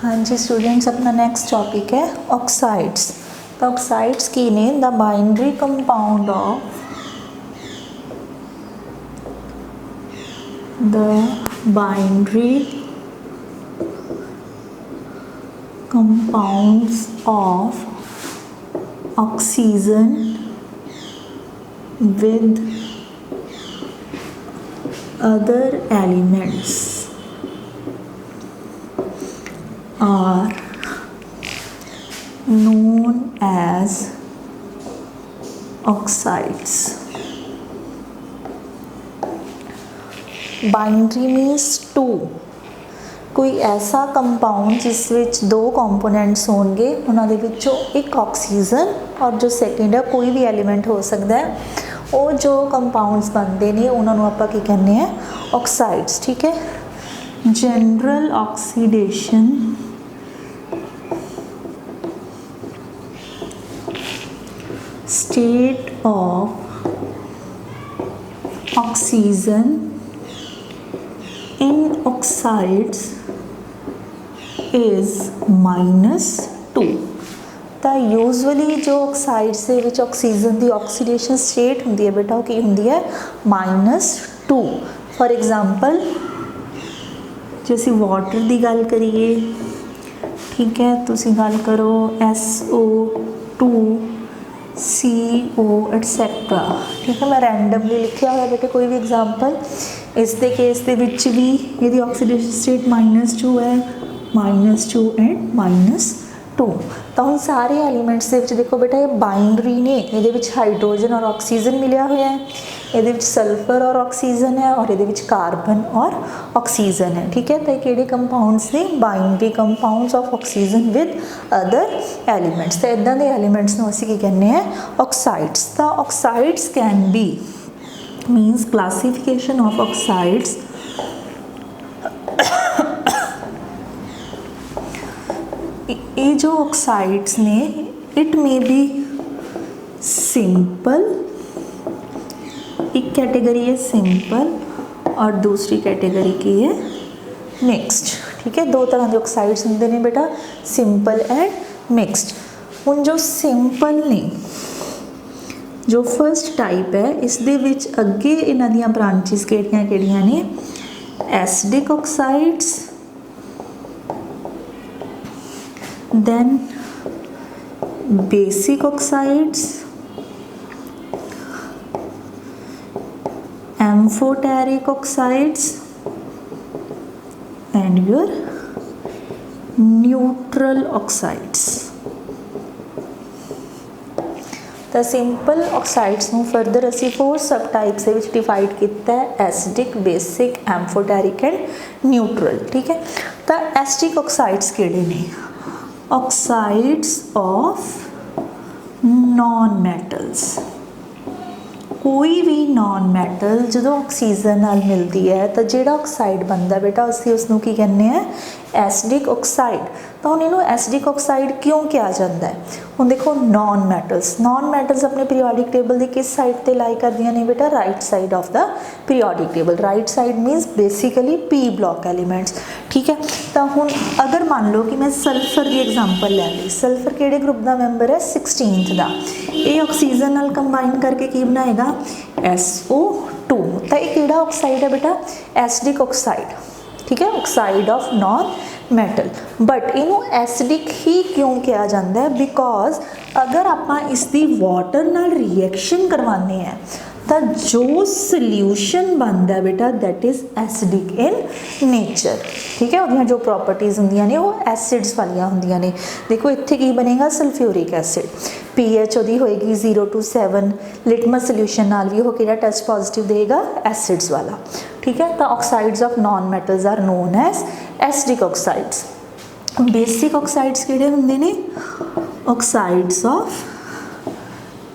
हाँ जी स्टूडेंट्स, अपना next topic है ऑक्साइड्स। तो ऑक्साइड्स की ने the binary compound of compounds of oxygen with other elements are known as oxides. Binary means two. कोई ऐसा कंपाउंड जिस विच दो कंपोनेंट्स होंगे, उन्होंने विचों एक ऑक्सीजन और जो सेकेंड है कोई भी एलीमेंट हो सकता है, वो जो कंपाउंड्स बनते हैं उन्होंने आप की कहने हैं ऑक्साइड्स। ठीक है, general oxidation state of oxygen in oxides is -2। तो यूजली जो ऑक्साइड्स ਦੇ ਵਿੱਚ ਆਕਸੀਜਨ ਦੀ ਆਕਸੀਡੇਸ਼ਨ ਸਟੇਟ ਹੁੰਦੀ ਹੈ ਬੇਟਾ, ਉਹ ਕੀ ਹੁੰਦੀ ਹੈ -2। ਫॉर एग्जांपल ਜੇ ਅਸੀਂ ਵਾਟਰ ਦੀ ਗੱਲ ਕਰੀਏ, ठीक है, ਤੁਸੀਂ ਗੱਲ ਕਰੋ SO2 CO एटसैक्ट्रा। ठीक है, मैं रैंडमली लिखा हुआ बेटे कोई भी एग्जाम्पल। इस दे केस दे विच भी यदि ऑक्सीडेशन स्टेट -2 है, -2 एंड -2। तो हम सारे एलीमेंट्स दे विच देखो बेटा ये बाइनरी ने, ये हाइड्रोजन और ऑक्सीजन मिलिया हुआ है, ये सल्फर और ऑक्सीजन है, और ये कार्बन और ऑक्सीजन है। ठीक है, तो किहड़े कंपाउंड्स ने binary compounds of oxygen with other elements. तो इदां दे एलीमेंट्स नूं असीं की कहने हैं ऑक्साइड्स। तो oxides can be मीनस classification of oxides ये जो ऑक्साइड्स ने इट मे बी सिंपल, एक कैटेगरी है सिंपल और दूसरी कैटेगरी की है मिक्स्ड। ठीक है, दो तरह के ऑक्साइड्स होंगे ने बेटा, सिंपल एंड मिक्स्ड। हुण जो सिंपल ने, जो फर्स्ट टाइप है, इस दे विच अगे इन्हां दियां ब्रांचिस किहड़ियां ने, acidic oxides, then basic oxides, amphoteric oxides and your neutral oxides। तो सिंपल ऑक्साइड्स नूं फर्दर असी 4 सब टाइप्स दे विच डिवाइड किया है, acidic, basic, amphoteric and neutral. ठीक है, तो एसिडिक ऑक्साइड्स किहड़े ने, ऑक्साइड्स ऑफ नॉन मैटल्स। कोई भी नॉन मैटल जो ऑक्सीजन नाल मिलती है तो जोड़ा ऑक्साइड बनता बेटा असी उसनों की कहने हैं एसिडिक ऑक्साइड। तो हम इन्हों एसिडिक ऑक्साइड क्यों कहा जाता है, हम देखो नॉन मैटल्स अपने पीरियोडिक टेबल की किस साइड पर लाई करदियां ने बेटा, right side of the periodic table. Right side मीनस basically P block elements. ठीक है, तो हुण अगर मान लो कि मैं सल्फर की एग्जाम्पल लै ली, सल्फर किहड़े ग्रुप का मैंबर है, 16th का। ये ऑक्सीजन नाल कंबाइन करके की बनाएगा SO2। तो ये किहड़ा ऑक्साइड है बेटा, एसिडिक ऑक्साइड। ठीक है, oxide of non metal. But इनू एसिडिक ही क्यों कहा जाता है, बिकॉज अगर आप इसकी वाटर नाल रिएक्शन करवाने हैं तो जो सल्यूशन बनता है बेटा that is acidic in nature. ठीक है, और जो प्रॉपर्टीज़ होंदियां ने वो एसिड्स वालियां होंदियां ने। देखो इत्थे की बनेगा सल्फ्यूरिक एसिड, pH ਉਹਦੀ होएगी 0 to 7, लिटमस सल्यूशन नाल भी वो किहड़ा टेस्ट पॉजिटिव देगा, एसिड्स वाला। ठीक है, तो oxides of non metals are known as acidic oxides. Basic oxides किहड़े हुंदे ने, ऑक्साइड्स ऑफ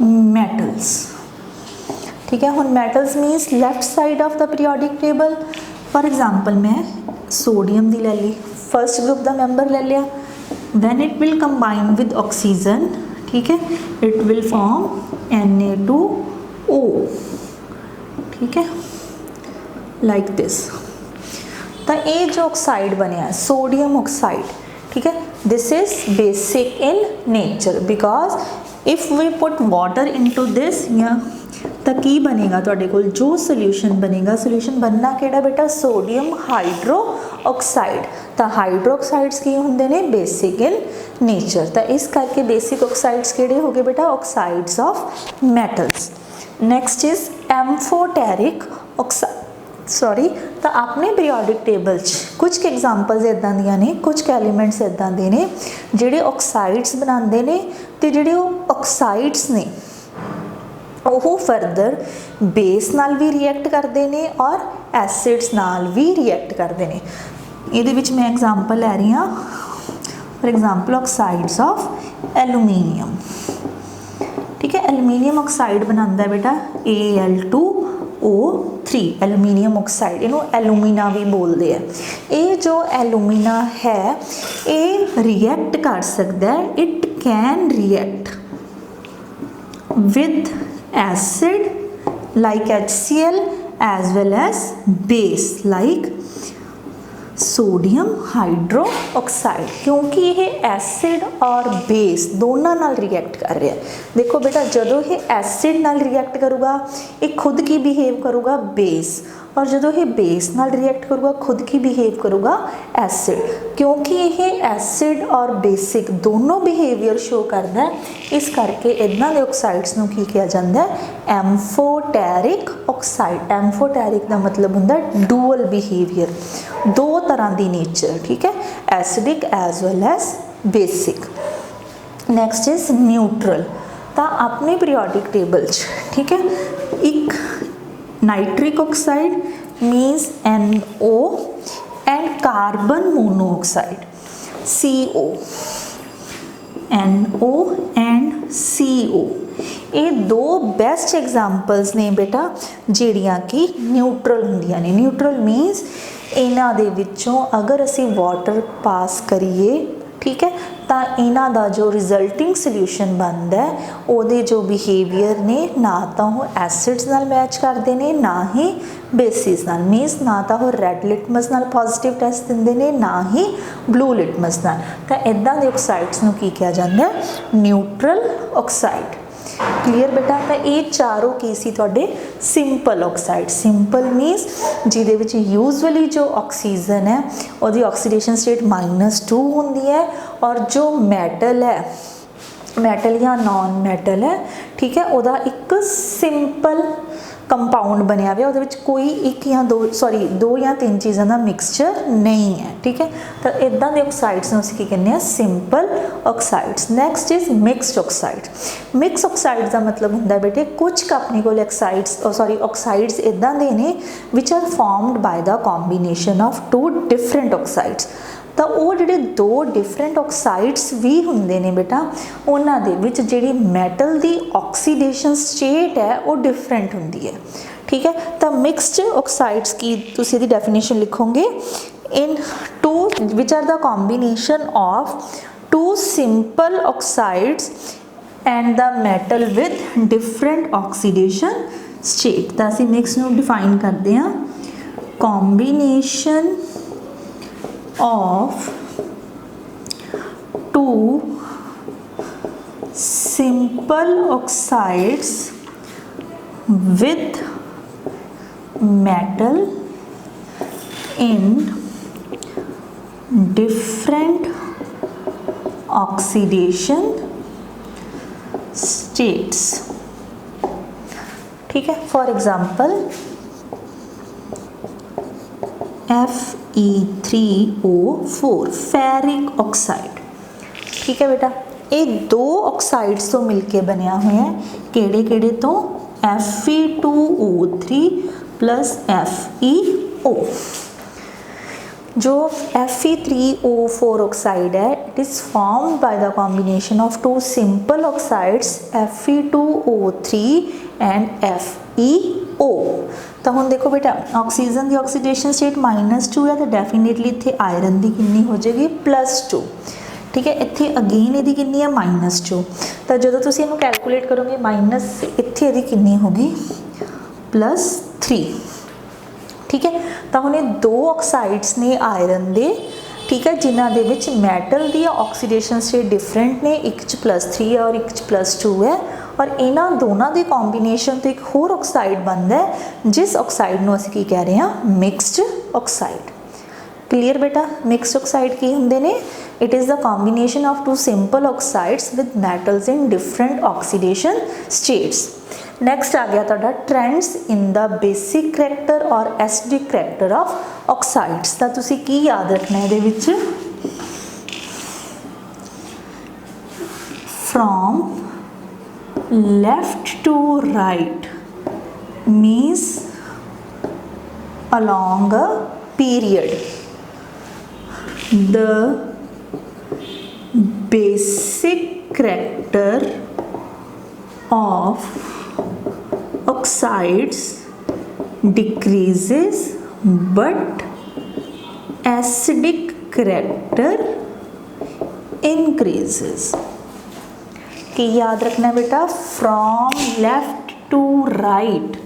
मैटल्स। ठीक है, हुण metals means left side of the periodic table. For example मैं सोडियम दी ले ली, फर्स्ट ग्रुप का मैंबर ले लिया, when it will combine with oxygen, ठीक है, इट विल फॉर्म Na2O। ठीक है, लाइक दिस। तो ये जो ऑक्साइड बनया सोडियम ऑक्साइड, ठीक है। This is basic in nature because if we put water into this या तो की बनेगा तुहाडे कोल जो सोल्यूशन बनेगा, सोल्यूशन बनना किहड़ा बेटा, सोडियम हाइड्रोऑक्साइड। तो हाइड्रोऑक्साइड्स की होंदे ने बेसिक इन नेचर। तो इस करके बेसिक ऑक्साइड्स किहड़े हो गए बेटा, oxides of metals. Next is amphoteric oxide sorry. तो अपने पीरियोडिक टेबल कुछ एग्जाम्पल्स इदां दियां ने, कुछ एलीमेंट्स इदां दे ने जिहड़े ऑक्साइड्स बनाते हैं तो जिहड़े ऑक्साइड्स ने वो फरदर बेस नाल भी रिएक्ट करते हैं और एसिड्स नाल भी रिएक्ट करते हैं। ये मैं एग्जाम्पल लै रही हाँ, फॉर एग्जाम्पल ऑक्साइड्स ऑफ एलूमीनियम। ठीक है, एलूमीनियम ऑक्साइड बनाता है बेटा Al2O3 एलूमीनियम ऑक्साइड, इनू एलूमिना भी बोलते हैं। ये जो एलूमिना है ये रिएक्ट कर सकता है, it can react with acid like HCl as well as base like sodium hydroxide, क्योंकि ये एसिड और बेस दोनों नाल रिएक्ट कर रहा है। देखो बेटा जदों ये एसिड नाल रिएक्ट करूँगा ये खुद की बिहेव करूँगा बेस, और जदों ये बेस नाल रिएक्ट करूँगा खुद की बिहेव करूँगा एसिड। क्योंकि ये एसिड और बेसिक दोनों बिहेवियर शो करता है, इस करके इदां दे ऑक्साइड्स नूं की किया जाता है, एम्फोटेरिक ऑक्साइड। एम्फोटेरिक का मतलब होंदा डुअल बिहेवियर, दो तरह की नेचर। ठीक है, acidic as well as basic. Next is neutral. तो अपने पीरियोडिक टेबल ठीक है एक nitric oxide means NO and carbon monoxide CO, NO and CO ये दो बेस्ट एग्जाम्पल्स ने बेटा जिहड़ियां कि न्यूट्रल होंदियां ने। न्यूट्रल मीन्स इन्हां दे विचों अगर असी वाटर पास करिए ठीक है तो इन्हां दा जो रिजल्टिंग सोल्यूशन बनता है उहदे जो बिहेवियर ने ना तो वो एसिड्स नाल मैच करते हैं ना ही बेसिस नाल, मीनस ना तो वो रैड लिटमस नाल पॉजिटिव टेस्ट दिंदे ने ना ही ब्लू लिटमस नाल। तो इदां दे ऑक्साइड्स नूं की किया जाता है, न्यूट्रल ऑक्साइड। क्लीयर बेटा। तो ये चारों की सी तुहाडे सिंपल ऑक्साइड। सिंपल मीनस जिहदे विच यूजली जो ऑक्सीजन है उहदी ऑक्सीडेशन स्टेट -2 होंदी है, और जो मैटल है, मैटल या नॉन मैटल है ठीक है, उहदा एक सिंपल कंपाउंड बनया हुआ, उहदे विच कोई एक या दो या तीन चीज़ों का मिक्सचर नहीं है। ठीक है, तो इदां दे ऑक्साइड्स नूं असीं की कहने हैं simple oxides. Next is mixed oxide. Mix oxides का मतलब होंदा बेटे कुछ अपने कोल ऑक्साइड्स इदां दे ने which are formed by the combination of two different oxides. तो वो जिहड़े दो डिफरेंट ऑक्साइड्स भी होंदे ने बेटा उन्हां दे विच जिहड़ी मैटल दी ऑक्सीडेशन स्टेट है वो डिफरेंट होंदी है। ठीक है, तो मिक्सड ऑक्साइड्स की तुसीं दी डेफिनेशन लिखोगे in to which are the combination of two simple oxides and the metal with different oxidation state. तो असीं मिक्स नूं डिफाइन करते हैं, combination of two simple oxides with metal in different oxidation states। ठीक है, for example Fe3O4 ferric oxide. ठीक है बेटा, ये दो ऑक्साइड्स तो मिलके बनया हुआ है, केड़े केड़े तो Fe2O3 प्लस FeO। जो Fe3O4 ऑक्साइड है it is formed by the combination of two simple oxides Fe2O3 and FeO। तो हम देखो बेटा ऑक्सीजन की ऑक्सीडेशन स्टेट -2 है तो डेफिनेटली इत्थे आयरन की कितनी हो जाएगी +2। ठीक है, इत्थे अगेन यदि कितनी है -2, तो जो तुम इनू कैलकुलेट करोगे माइनस इत्थे यदि कितनी होगी +3। ठीक है, तो हम दो ऑक्साइड्स ने आयरन दे ठीक है, जिन्हां दे विच मैटल दी ऑक्सीडेशन स्टेट डिफरेंट ने, एक च +3 है और एक च +2 है, और इन्हां दोनों के कॉम्बीनेशन तो एक होर ऑक्साइड बनता है जिस ऑक्साइड नूं असीं की कह रहे हैं मिक्सड ऑक्साइड। क्लीयर बेटा, मिक्सड ऑक्साइड की होंदे ने? It is the combination of two simple oxides with metals in different oxidation states. Next आ गया तुहाडा trends in the basic character और एसिडिक करैक्टर ऑफ ऑक्साइड्स। तो तुसीं की याद रखना है इहदे विच? From left to right means along a period. The basic character of oxides decreases but acidic character increases. कि याद रखना बेटा, फ्रॉम लेफ्ट टू राइट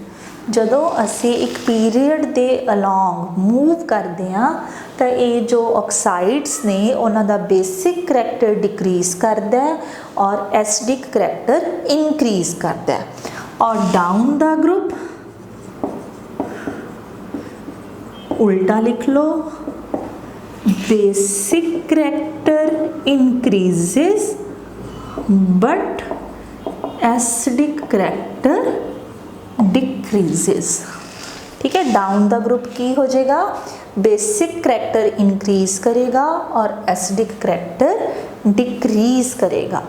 ਜਦੋਂ ਅਸੀਂ एक पीरीयड के अलॉन्ग मूव करते हैं तो ये जो ऑक्साइड्स ने उन्हों का बेसिक करैक्टर डिक्रीज करता है और एसिडिक करैक्टर इनक्रीज करता है। और डाउन द ग्रुप उल्टा लिख लो, basic character increases but acidic character decreases. ठीक है, डाउन द ग्रुप की हो जाएगा, बेसिक करैक्टर इंक्रीज करेगा और एसिडिक करैक्टर डिक्रीज करेगा।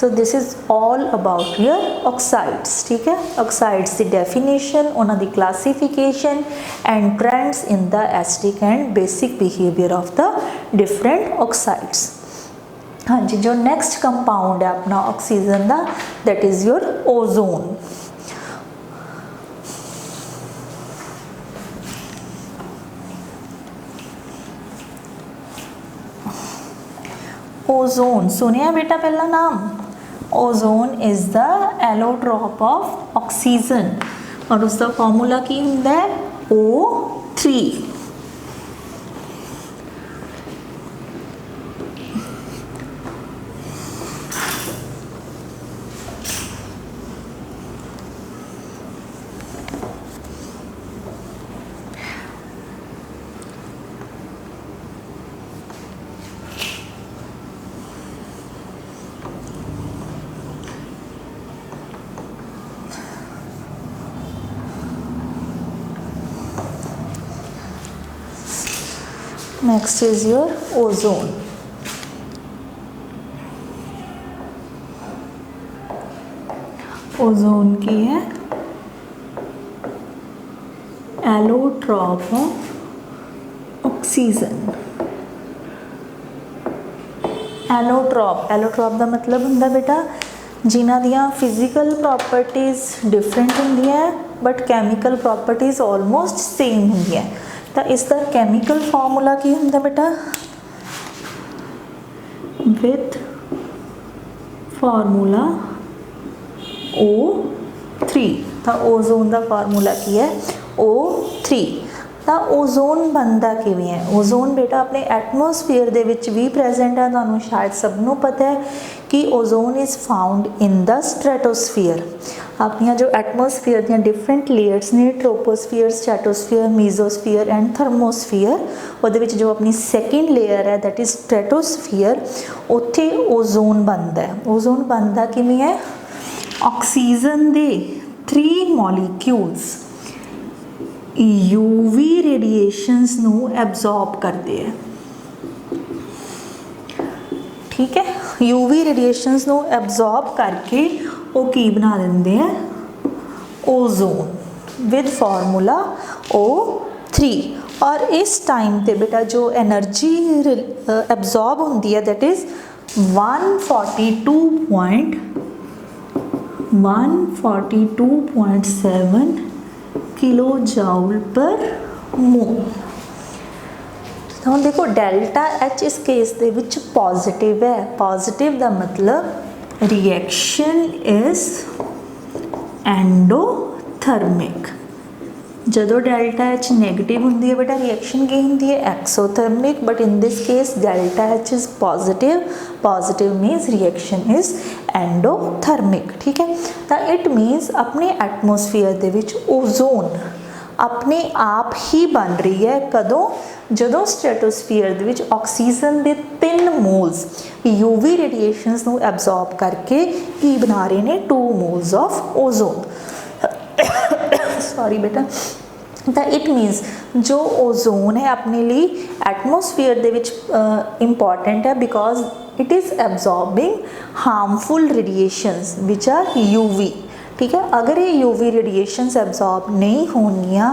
So this is all about your oxides. ठीक है, ऑक्साइड्स की डेफिनेशन, उन्हों की classification and trends in the acidic and basic behaviour of the different oxides. हाँ जी, जो नैक्सट कंपाउंड है अपना ऑक्सीजन का, that is your ozone. Ozone सुनिया बेटा पहला नाम? Ozone is the allotrope of oxygen और उसका फॉर्मूला की होंदा है O3। Next is your ozone. Ozone की है एलोट्रॉप ऑफ ऑक्सीजन। एलोट्रॉप का मतलब होंगे बेटा जिन्हां दियां फिजिकल प्रॉपर्टीज़ डिफरेंट होंदियां but chemical properties almost same होंदियां। तो इसका कैमिकल फॉर्मूला की होंदा बेटा? With formula O3। तो ओजोन का फॉर्मूला की है O3। तो ओजोन बनता किवें है? ओजोन बेटा अपने एटमोसफेयर दे विच भी प्रेजेंट है। तुहानूं शायद सबनों पता है कि ozone is found in the stratosphere. अपनियां जो एटमोसफेयर दियां डिफरेंट लेयर्स ने, troposphere, stratosphere, mesosphere and thermosphere, उहदे विच जो अपनी सैकेंड लेयर है दैट इज़ स्ट्रेटोस्फीयर, उत्थे ओजोन बनता है। ओजोन बनता किवें है? ऑक्सीजन दे 3 मॉलीक्यूल्स यूवी रेडिएशंस नू एब्जॉर्ब करते हैं। ठीक है, यूवी रेडिएशंस नू एब्जॉर्ब करके वो की बना देंगे हैं ओजोन विद फॉर्मूला O3। और इस टाइम पे बेटा जो एनर्जी एब्जॉर्ब होती है दैट इज़ 142.7 किलो जूल पर मोल। तो देखो डेल्टा H इस केस दे विच पॉजिटिव है। पॉजिटिव का मतलब रिएक्शन इज एंडोथर्मिक। ਜਦੋਂ ਡੈल्टा H ਨੈਗੇटिव ਹੁੰਦੀ ਹੈ बेटा रिएक्शन की ਹੁੰਦੀ है exothermic, but in this case delta H is positive, positive means reaction is endothermic. ठीक है, तो इट मीन्स अपने एटमोसफेयर दे विच ओजोन अपने आप ही बन रही है। कदों? ਜਦੋਂ ਸਟ੍ਰੈਟੋਸਫੀਅਰ ਦੇ ਵਿੱਚ ਆਕਸੀਜਨ ਦੇ 3 ਮੋਲਸ ਯੂਵੀ ਰੇਡੀਏਸ਼ਨਸ ਨੂੰ ਐਬਜ਼ੌਰਬ ਕਰਕੇ ਕੀ ਬਣਾ ਰਹੇ ਨੇ 2 ਮੋਲਸ ਆਫ ਓਜ਼ੋਨ। सॉरी बेटा, तो इट मीनस जो ओजोन है अपने लिए एटमोसफेयर दे विच इंपॉर्टेंट है because it is absorbing harmful radiations which are UV. ठीक है, अगर ये यूवी रेडिएशंस एब्जॉर्ब नहीं होंगियाँ,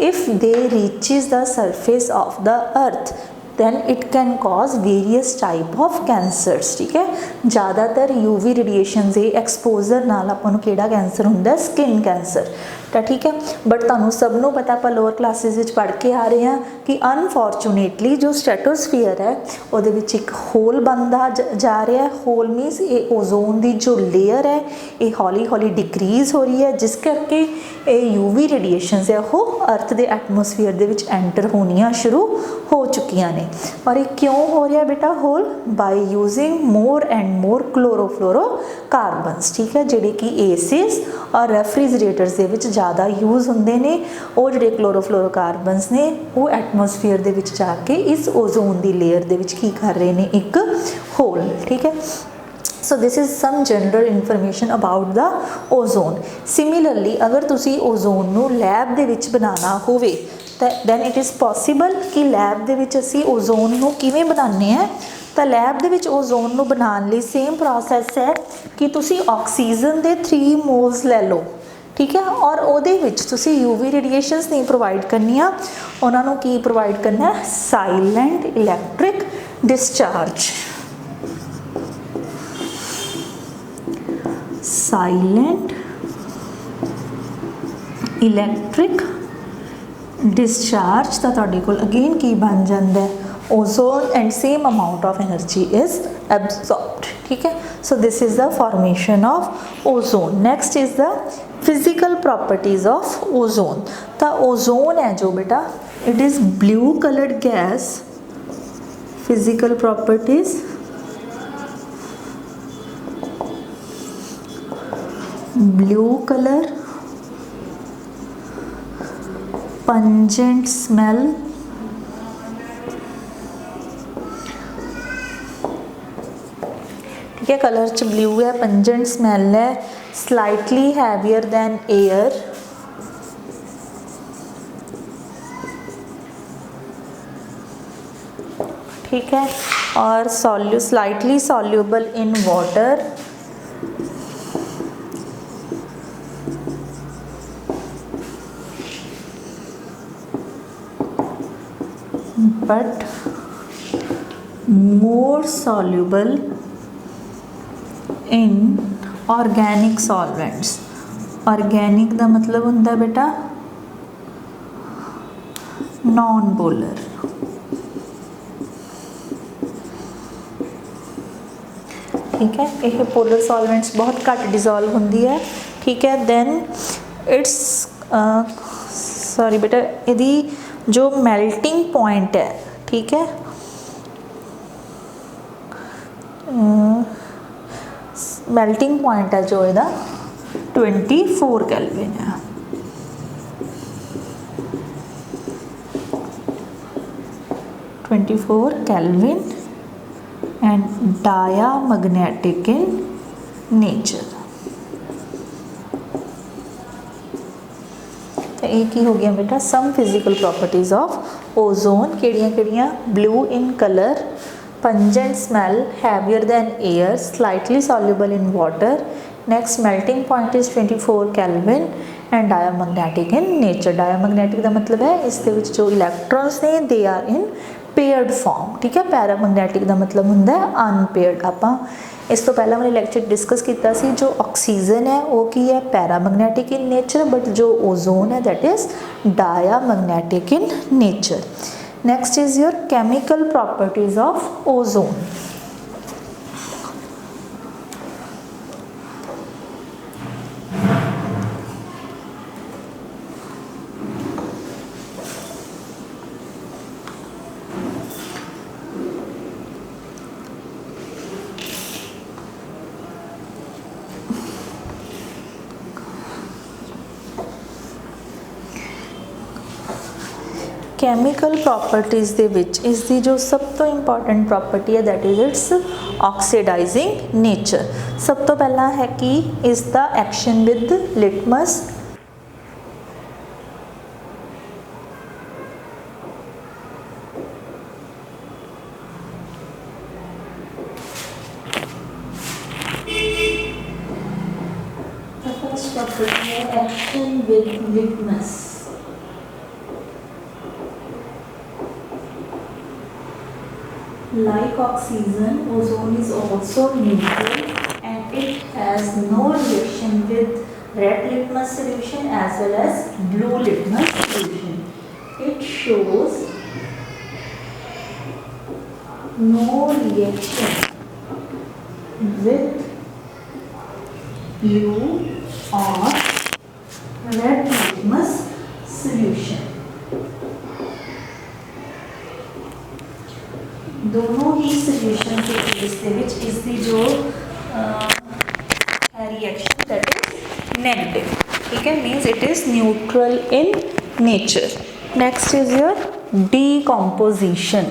if they reaches the surface of the earth then it can cause various type of cancers। ठीक है, ज़्यादातर यूवी रेडिएशन से एक्सपोजर नाल आपां नूं किहड़ा कैंसर हुंदा? Skin cancer. तो ठीक है, बट तुहानूं सब नूं पता, आपां लोअर क्लासिस विच पढ़ के आ रहे हैं कि अनफॉर्चुनेटली जो स्ट्रैटोस्फीयर है उहदे विच एक होल बनदा जा रहा है। होल मीनस ये ओजोन की जो लेयर है ये हौली हौली डिक्रीज़ हो रही है, जिस करके ये यूवी रेडिएशन है वो अर्थ के एटमोसफेयर दे विच एंटर होनियां शुरू हो चुकियां ने। और ये क्यों हो रहा है बेटा? Hole by using more and more chlorofluorocarbons. ठीक है, जिहड़े कि एसिस और रेफ्रिजरेटर्स दे विच ज़्यादा यूज़ होंदे ने। वो जिहड़े क्लोरोफ्लोरोकार्बन्स ने वो एटमोसफेयर दे विच जाके इस ओजोन की लेयर दे विच की कर रहे हैं? एक होल। ठीक है, so this is some general information about the ozone. Similarly अगर तुसी ओजोन नू लैब दे विच बनाना होवे दैन इट इज़ पॉसीबल कि लैब दे विच असी ओजोन नू किवें बनाने हैं। तो लैब दे विच ओजोन नू बनाने लई सेम प्रोसैस है कि तुसी ऑक्सीजन दे 3 मोल्स ले लो। ठीक है, और उहदे विच तुसी यूवी रेडिएशंस नहीं प्रोवाइड करनियां, उन्हां नू की प्रोवाइड करना है? Silent electric discharge. Silent electric discharge. तो तुहाडे कोल अगेन की बन जाता है? Ozone and same amount of energy is absorbed. ठीक है, so this is the formation of ozone. Next is the physical properties of ozone. तो ओजोन है जो बेटा it is blue coloured gas. Physical properties blue colour, pungent smell, ठीक है, colour च blue है, पंजेंट स्मैल है, स्लाइटली हैवियर दैन एयर, ठीक है, और slightly soluble in water, but more soluble in organic solvents। Organic का मतलब होंदा बेटा नॉन पोलर। ठीक है, ये पोलर सॉल्वेंट्स बहुत घट डिजोल्व होंदी है। ठीक है, दैन इट्स सॉरी बेटा यदि जो मेल्टिंग पॉइंट है, ठीक है, मेल्टिंग पॉइंट है जो इहदा 24 केल्विन है। Kelvin and diamagnetic in nature. तो एक ही हो गया बेटा some physical properties of ozone. केड़ियां blue in colour, pungent smell, heavier than air, slightly soluble in water. Next melting point is 24 kelvin and diamagnetic in nature. Diamagnetic का मतलब है इस जो इलैक्ट्रॉन्स ने they are in paired form. ठीक है, paramagnetic का मतलब होंदा है अनपेयर्ड। आपां इस तो पहला मैंने लैक्चर डिस्कस किया सी जो ऑक्सीजन है वो की है पैरामैग्नेटिक इन नेचर, बट जो ओजोन है that is diamagnetic in nature. Next is your chemical properties of ozone. Chemical properties ਦੇ ਵਿੱਚ ਇਸ ਦੀ ਜੋ ਸਭ ਤੋਂ ਇੰਪੋਰਟੈਂਟ ਪ੍ਰੋਪਰਟੀ ਹੈ that is its oxidizing nature. ਸਭ ਤੋਂ ਪਹਿਲਾਂ ਹੈ ਕਿ ਇਸ ਦਾ action with litmus, action with litmus. Like oxygen, ozone is also neutral and it has no reaction with red litmus solution as well as blue litmus solution. It shows no reaction with blue or red litmus solution। दोनों ही solution के case ਦੇ ਵਿੱਚ ਇਸ ਦੀ ਜੋ reaction that is negative, ठीक है, means it is neutral in nature. Next is your decomposition।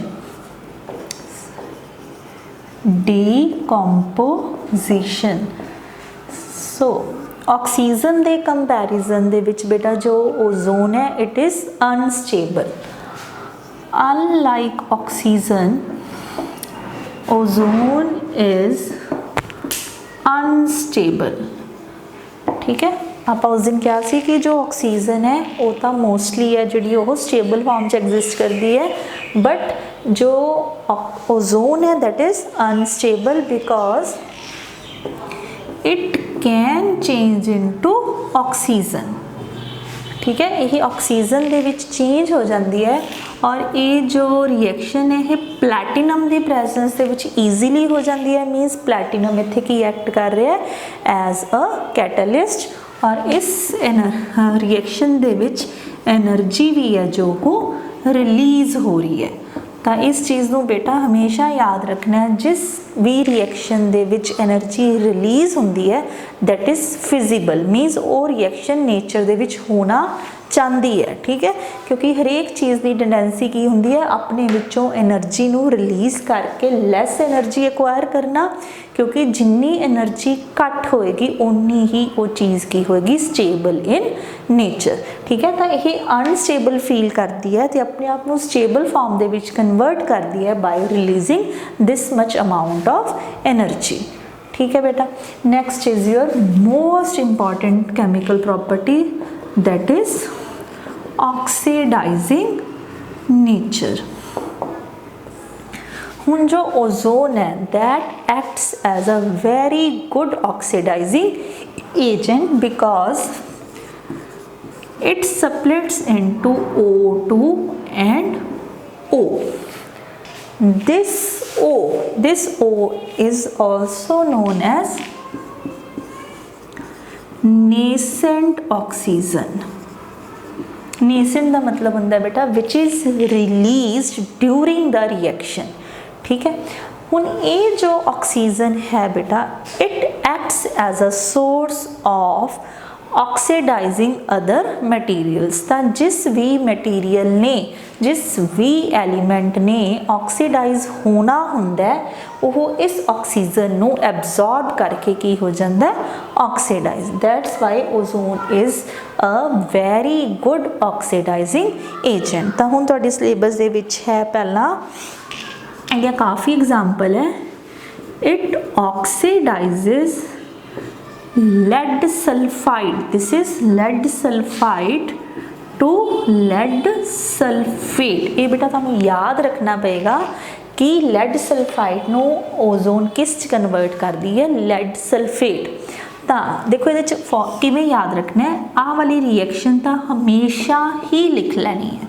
decomposition so oxygen ਦੇ कंपैरिजन ਦੇ ਵਿੱਚ बेटा जो ओजोन है it is unstable. Unlike oxygen ozone is unstable, ठीक है। आप उस दिन क्या सी कि जो ऑक्सीजन है वो तो मोस्टली है जी वो स्टेबल फॉर्म च एग्जिस्ट करती है, बट जो ओजोन है that is unstable because it can change into oxygen, ठीक है। यही ऑक्सीजन दे विच चेंज हो जाती है और ये जो रिएक्शन है ये प्लैटिनम की प्रेजेंस दे विच ईजीली हो जाती है। मीनस प्लैटिनम इत्थे की एक्ट कर रहा है एज अ कैटलिस्ट और इस रिएक्शन दे विच एनर्जी भी है जो को रिलीज़ हो रही है। तो इस चीज़ को बेटा हमेशा याद रखना है, जिस भी reaction they which energy release होंदी है दैट इज़ फिजिबल, मीनस वो रिएक्शन नेचर दे विच होना चाहती है, ठीक है। क्योंकि हरेक चीज़ की टेंडेंसी की होंदी है अपने विचों एनर्जी नू रिलीज़ करके लैस एनर्जी एक्वायर करना, क्योंकि जिन्नी एनर्जी घट होएगी उन्नी ही वो चीज़ की होएगी स्टेबल इन नेचर, ठीक है। तो यह अनस्टेबल फील करती है तो अपने आप को स्टेबल फॉर्म दे विच कन्वर्ट करती है by releasing this much amount of energy, ठीक है बेटा। Next is your most important chemical property that is oxidising nature. हुन जो ओजोन है that acts as a very good oxidising agent because it splits into O2 and O. This O is also known as nascent oxygen। nascent का मतलब होता है बेटा which is released during the reaction, ठीक है। हुन ये जो ऑक्सीजन है बेटा it acts as a source of oxidising other materials. तो जिस भी मटीरियल ने जिस भी एलीमेंट ने ऑक्सीडाइज होना होंदा है वो इस ऑक्सीजन नू एब्जॉर्ब करके की हो जाता है oxidise. That's why ozone is a very good oxidising agent. तो हुण तुहाडे सिलेबस दे विच है पहला ये काफ़ी एग्जाम्पल है। It oxidises lead sulfide, this is lead sulfide to lead sulfate। ये बेटा तुहानू याद रखना पएगा कि lead sulfide नू ओजोन किस च कन्वर्ट करती है lead sulfate। तो देखो ये किवें याद रखना है, आ वाली रिएक्शन तो हमेशा ही लिख लैनी है।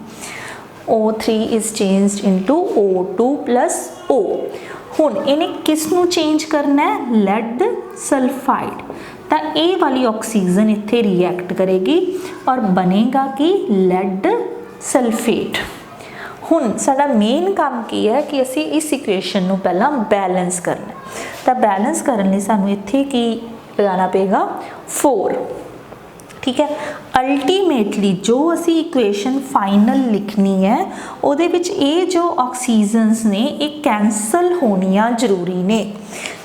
O3 is changed into O2 plus O। हुण इन्हें किस नू चेंज करना है lead sulfide। तो ये वाली ऑक्सीजन इत्थे रिएक्ट करेगी और बनेगा कि lead sulfate। हुण साडा मेन काम की है कि असी इस इक्वेशन नू पहला बैलेंस करना। तो बैलेंस करने लई सानू इत्थे की लगाना पेगा 4। ठीक है। अल्टीमेटली जो असी इक्वेशन फाइनल लिखनी है ਉਹਦੇ ਵਿੱਚ ਇਹ जो ऑक्सीजन्स ने ਇਹ कैंसल होनिया जरूरी ने।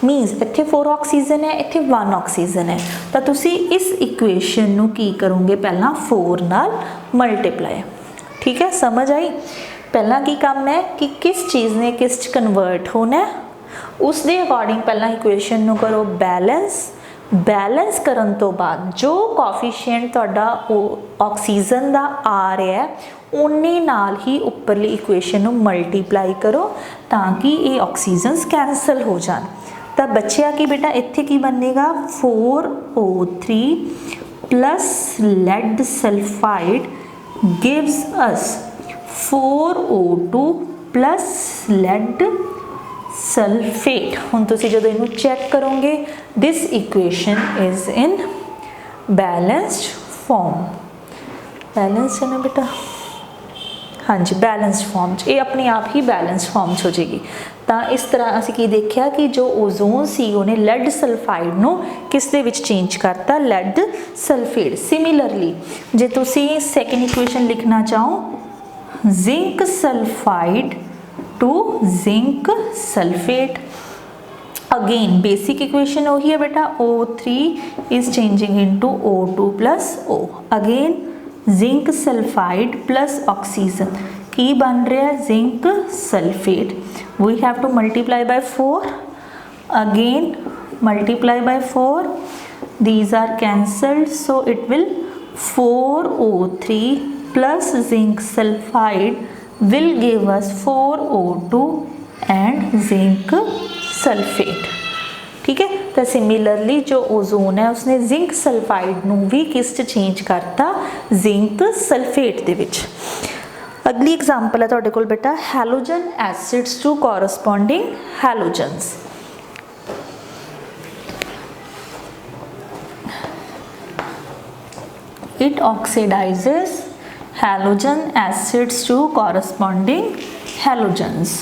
मीनस इत्थे 4 ऑक्सीजन है, इत्थे 1 ऑक्सीजन है, तो तुसी इस इक्वेशन नू की करोगे पहला 4 नाल मल्टीप्लाई। ठीक है, समझ आई। पहला की काम है कि किस चीज़ ने किस च कन्वर्ट होना है, उसके अकॉर्डिंग पहला इक्वेशन नू करो बैलेंस। बैलेंस करन तो बाद जो कोफिशिएंट तुहाडा ऑक्सीजन दा आ रहा है उन्ने नाल ही उपरली इक्वेशन नू मल्टीप्लाई करो ताकि ये ऑक्सीजन्स कैंसल हो जान। तो बच्चिया कि बेटा इत्थे की बनेगा 4O3 plus lead sulphide gives us 4O2 plus lead sulphate. हुण तुसीं जदों इनू चैक करोगे this equation is in balanced form. Balance है ना बेटा, हाँ जी बैलेंस्ड फॉर्म च, ये अपने आप ही बैलेंस्ड फॉर्म च हो जाएगी। तो इस तरह असीं की देखिया कि जो ओजोन सी उन्हें लेड सल्फाइड नू किस दे विच चेंज करता, लेड सल्फेट। सिमिलरली जे तुसीं सैकेंड इक्वेशन लिखना चाहो zinc sulphide to zinc sulphate, again basic equation वही है बेटा, O3 is changing into O2 plus O। Again zinc sulphide plus oxygen की बन रहा है zinc sulphate. We have to multiply by 4, again multiply by 4, these are cancelled, so it will 4O3 plus zinc sulphide will give us 4O2 and zinc sulfate। ठीक है, तो similarly जो ozone है उसने जिंक सल्फाइड नू भी किस च चेंज करता, जिंक सल्फेट दे विच। अगली एग्जांपल है तुहाडे कोल बेटा halogen acids to corresponding halogens. It oxidizes halogen acids to corresponding halogens।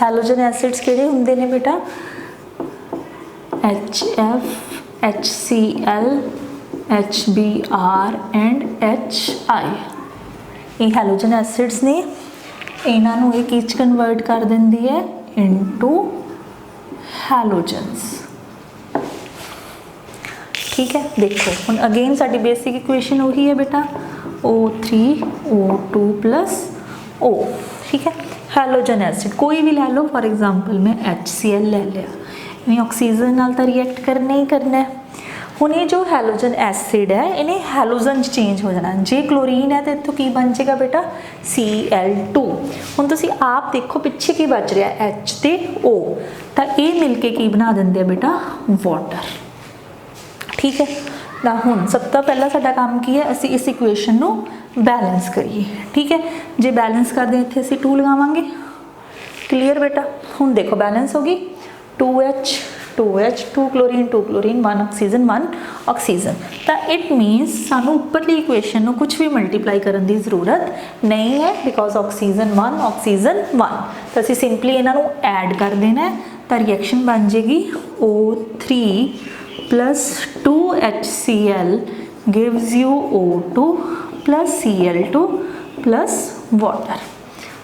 Halogen acids किहड़े हुंदे ने बेटा, HF, HCl, HBr and HI। ये हैलोजन एसिड्स ने, इन्हां नूं ये किस कन्वर्ट कर दिंदी है इनटू हैलोजन्स। ठीक है, देखो हुण अगेन साडी बेसिक इक्वेशन वही है बेटा O3O2 प्लस O। ठीक है, हैलोजन एसिड कोई भी ले लो, फॉर एग्जांपल मैं HCl ले लिया, इन्हें ऑक्सीजन नाल तो रिएक्ट करना ही करना है। हुण ये जो हैलोजन एसिड है इन्हें हैलोजन चेंज हो जाना, जे क्लोरीन है तो इत्थों की बन जाएगा बेटा Cl2। हुण तुसीं आप देखो पिछे की बच रहा है H ते O, तो ये मिलके की बना देंगे बेटा वाटर। ठीक है, तो हुण सब तो पहला साडा काम की है, असी इस इक्वेशन नू बैलेंस करिए। ठीक है, जे बैलेंस कर दें इत्थे असी 2 लगावांगे। क्लीयर बेटा, हुण देखो बैलेंस होगी 2H 2 क्लोरीन 1 ऑक्सीजन 1 ऑक्सीजन। तो इट मीनस सानू उपरली इक्वेशन नू कुछ भी मल्टीप्लाई करने की जरूरत नहीं है, बिकॉज ऑक्सीजन 1 तो असी सिंपली इन्हां नू ऐड कर देना है, तो रिएक्शन बन जाएगी O3 plus 2HCl gives you O2 plus Cl2 plus water.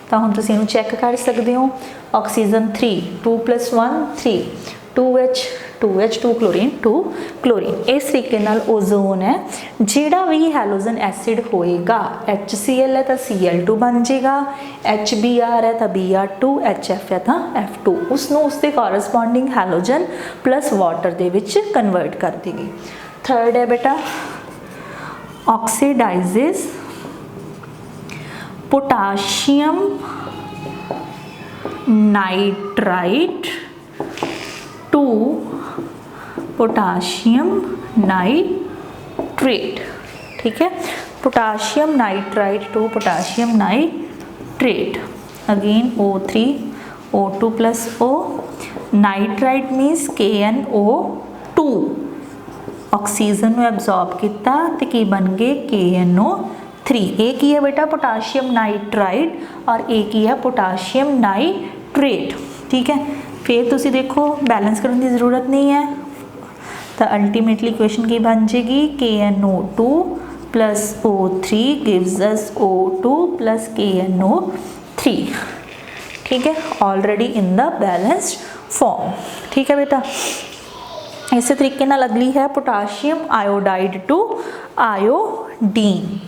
तो हम तुसीं इहनूं चैक कर सकते हो, ऑक्सीजन 3 2 + 1 3, 2H 2 क्लोरीन 2 क्लोरीन। इस तरीके नाल ओजोन है जिहड़ा भी हैलोजन एसिड होएगा, HCl है तो Cl2 बन जाएगा, HBr है तो Br2, HF है तो F2, उसनों उसके कॉरस्पॉन्डिंग हैलोजन प्लस वाटर दे विच कन्वर्ट कर देगी। थर्ड है बेटा oxidises potassium nitrite to potassium nitrate. ठीक है। Potassium nitrite to potassium nitrate, again O3 O2 plus O, nitrite minus KNO2, oxygen में एब्जॉर्ब किया तो की बन गए KNO3। एक ही है बेटा पोटाशियम नाइट्राइट और एक ही है पोटाशियम नाइट्रेट, ठीक है। फिर तुसी देखो बैलेंस करने की जरूरत नहीं है, तो अल्टीमेटली इक्वेशन की बन जाएगी KNO2 plus O3 gives us O2 plus KNO3, ठीक है, already in the balanced form, ठीक है बेटा। इस तरीके नाल अगली है potassium iodide to iodine.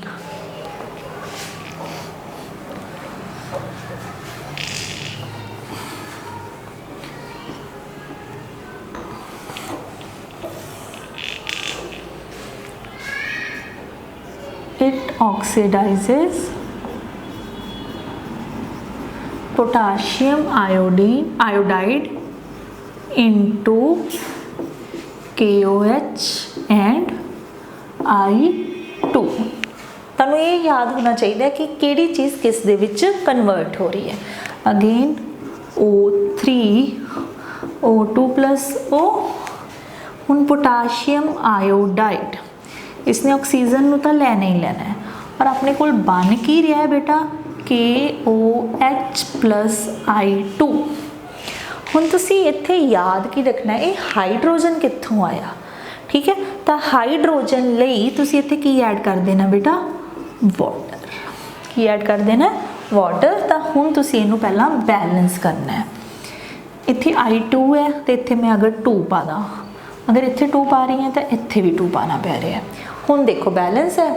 It oxidizes potassium iodide into KOH and I2। तनु ये याद होना चाहिए कि केड़ी चीज़ किस दे विच कन्वर्ट हो रही है। Again O3 O2 plus O, हुण पोटाशियम आयोडाइड, इसने ऑक्सीजन नूं तां लैना ही लैना है और अपने कोल बन की रहा है बेटा KOH प्लस I2। हुण तुसी इत्थे याद की रखना है ये हाइड्रोजन कित्थों आया, ठीक है। तो हाइड्रोजन लई तुसी इत्थे की ऐड कर देना बेटा वाटर, की ऐड कर देना वाटर। तो हुण तुसी इहनूं पहलां बैलेंस करना है। इत्थे I2 है तो इत्थे मैं अगर 2 पा दा, अगर इत्थे 2 पा रही हैं तो इत्थे भी 2 पाना पै रहा है। हुण देखो बैलेंस है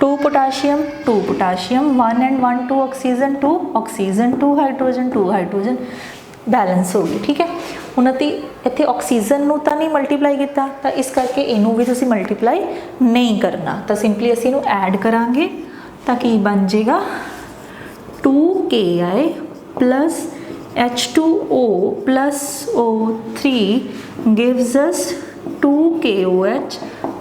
2 potassium 1 and 1 2 oxygen 2 oxygen 2 hydrogen 2 hydrogen, balance हो गई, ठीक है। हुण इत्थे ऑक्सीजन नूं तां नहीं मल्टीप्लाई किया, तो इस करके इनू भी तुसीं मल्टीप्लाई नहीं करना, तो सिंपली असीं इनू ऐड करांगे तो की बन जाएगा 2Ki plus H2O plus O3 gives us 2KOH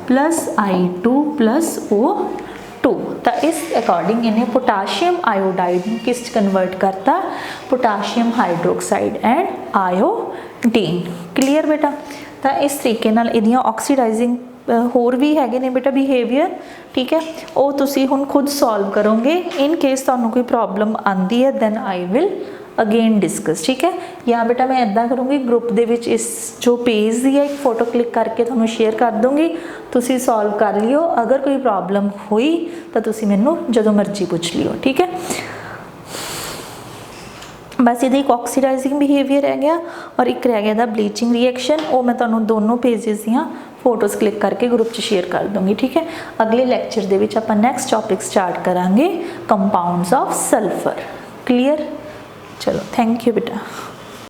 plus I2 plus O2। तो इस अकॉर्डिंग इन्हें पोटाशियम आयोडाइड किस कन्वर्ट करता, potassium hydroxide and iodine. Clear बेटा। तो इस तरीके नाल इहदियां ऑक्सीडाइजिंग होर भी हैगे ने बेटा बिहेवियर, ठीक है, वो तुसी हुण खुद सॉल्व करोगे। इन केस तुहानूं कोई प्रॉब्लम आंदी है then I will again discuss, ठीक है। या बेटा मैं इदा करूँगी ग्रुप दे विच इस जो पेज दी है एक फोटो क्लिक करके तुहानूं शेयर कर दूँगी, तुसी सॉल्व कर लियो। अगर कोई प्रॉब्लम हुई तो तुसी मैनूं जदों मर्जी पूछ लियो, ठीक है। बस ये एक ऑक्सीडाइजिंग बिहेवियर है गया और एक रह गया दा ब्लीचिंग रिएक्शन, वो मैं तुहानूं दोनों पेजेस दियां फोटोज़ क्लिक करके ग्रुप च शेयर कर दूँगी, ठीक है। अगले लैक्चर दे विच आपां नैक्सट टॉपिक स्टार्ट करांगे कंपाउंड्स ऑफ सल्फर। क्लीयर, चलो थैंक यू बेटा।